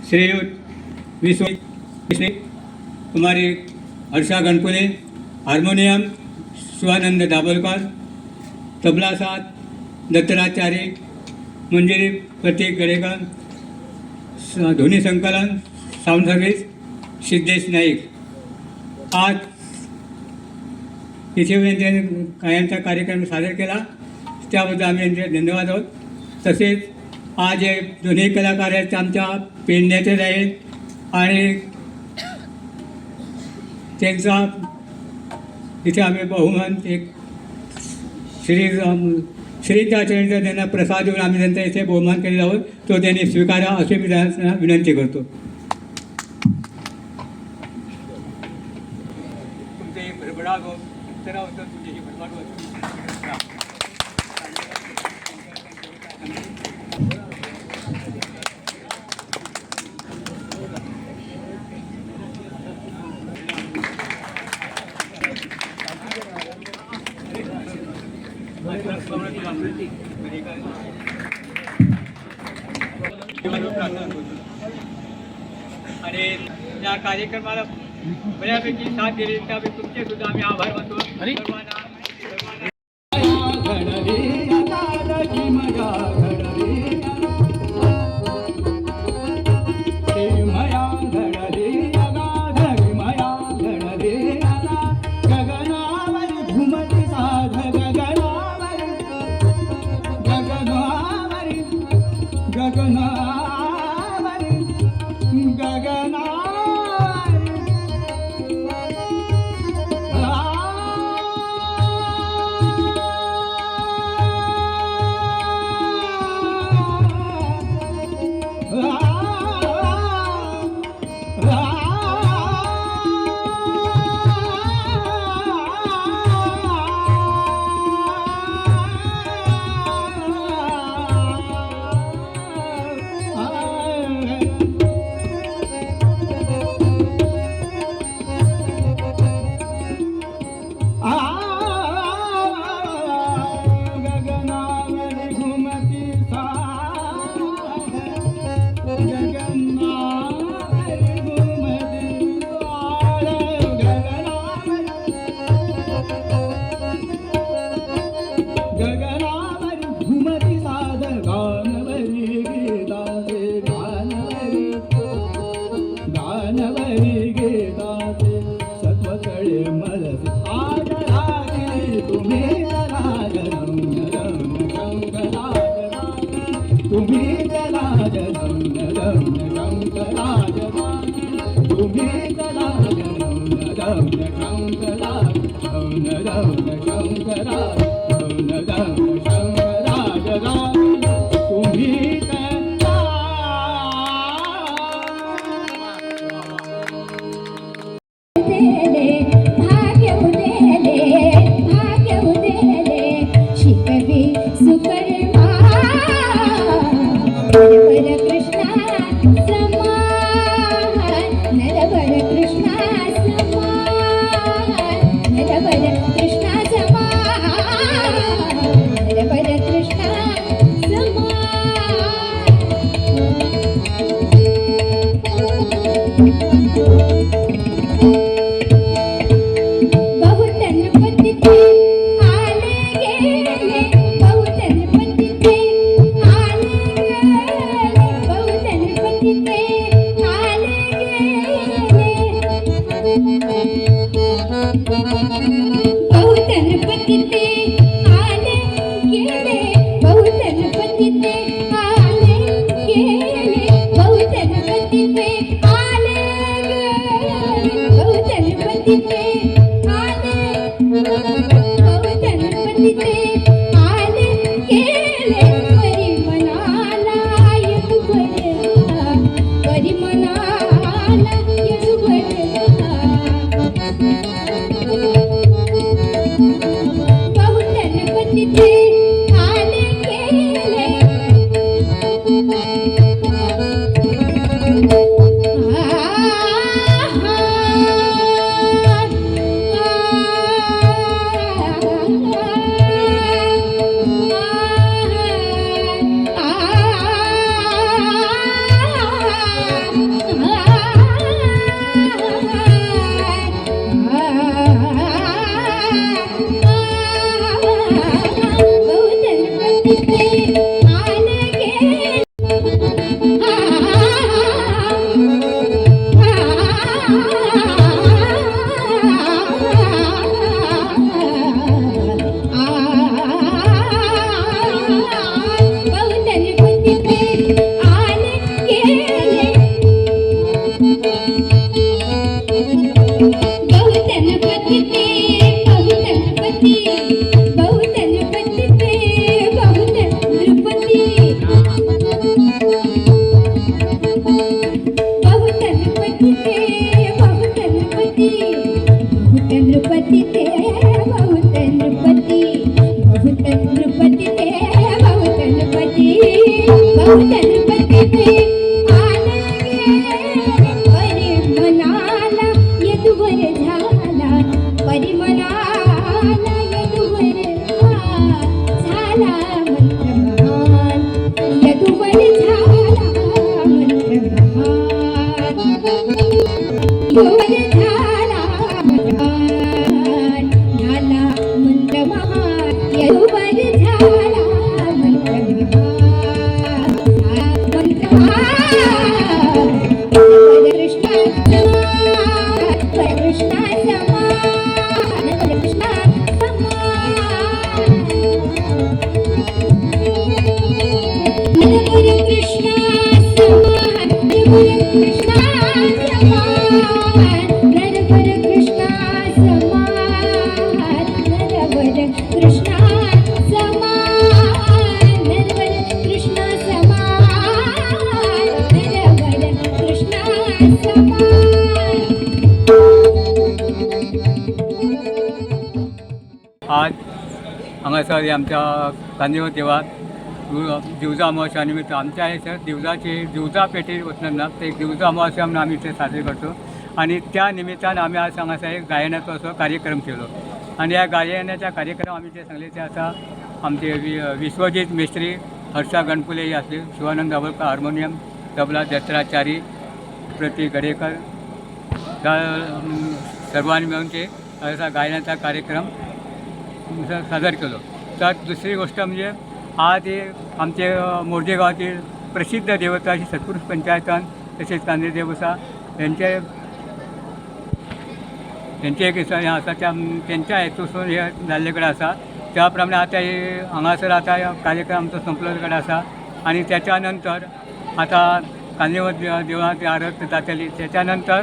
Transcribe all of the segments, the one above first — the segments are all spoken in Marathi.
श्रीयुत विश्व कुमारी हर्षा गणपुले, हार्मोनियम शिवानंद दाभोलकर, तबला साथ दत्तराचार्य, मंजिरी प्रतीक गडेकर, ध्वनी संकलन साऊंड सर्व्हिस सिद्धेश नाईक. आज इथे यांचा कार्यक्रम सादर केला त्याबद्दल आम्ही यांचे धन्यवाद आहोत. तसेच आज हे दोन्ही कलाकार आमच्या पेडण्याचे आहेत आणि त्यांचा इथे आम्ही बहुमान एक श्रींच्या त्यांना प्रसाद देऊन आम्ही त्यांचा इथे बहुमान केलेला आहोत. तो त्यांनी स्वीकारा असे मी त्यांना विनंती करतो. तुमचे भरभराट होतं तुमची भरभराट होती. आणि या कार्यक्रमाला बऱ्यापैकी साथ दिली त्यामुळे तुमचे सुद्धा आम्ही आभार मानतो. बहुतनपती ते बहुतनपती बहुतनपती ते बहुतनपती बहुतनपती ते बहुतनपती बहुतनपती ते बहुतनपती बहुतनपती ते बहुतनपती बहुतनपती ते आनंगे परिमनाला यदुवर झाला परिमनाला यदुवर झाला मंत्र महान यदुवर झाला मंत्र महान यदुवर झाला महान झाला मंत्र महान यदुवर झाला मंत्र महान मंत्र महान कृष्णा समान कृष्णा समान नरवर कृष्णा समान नरवर कृष्णा समान नरवर कृष्णा समान नरवर कृष्णा समान नरवर कृष्णा समान नरवर कृष्णा समान आज हांगासर आमच्या कांदिवळ देवळात दिवजा अमावस्या निमित्त आमच्या हे दिवजाची दिवजा पेटी वचना ते दिवजा अमावस्या म्हणून आम्ही इथे साजरे करतो आणि त्या निमित्तानं आम्ही आज हांगासर एक गायनाचो असो कार्यक्रम केलो आणि या गायनाच्या कार्यक्रम आम्ही जे सांगले ते आता आमचे विश्वजीत मेस्त्री हर्षा गणपुले ही असले शिवानंद दाभोळकर हार्मोनियम तबला दत्ताचारी प्रतीक गडेकर सर्वांनी मिळून ते असा गायनाचा कार्यक्रम सादर केलो. तर दुसरी गोष्ट म्हणजे आज हे आमचे मोर्जे गावातील प्रसिद्ध देवता अशी सत्पुरुष पंचायतान तसेच कांदे देवसा यांचे एक हे आसा त्यांच्या हेतूसून हे जाल्ले कडेन आसा. त्याप्रमाणे आता हे हांगासर आता कार्यक्रम आमचो संपलो कडेन आसा आणि त्याच्यानंतर आता कांदेवळ देवळांत आरत जातली. त्याच्यानंतर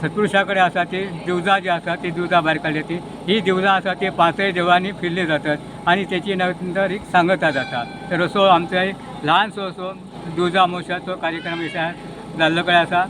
सत्पुरुषा कडेन आसा ती दिवजां जी आसा ती दिवजां भायर काडली ती ही दिवजां आसा ती पांचय देवळांनी फिरली जातात आणि त्याची नंतर एक सांगता जाता. तर असो आमचो ल्हानसो असो दिवजां अमावस्याचो कार्यक्रम जाल्लो कडेन आसा.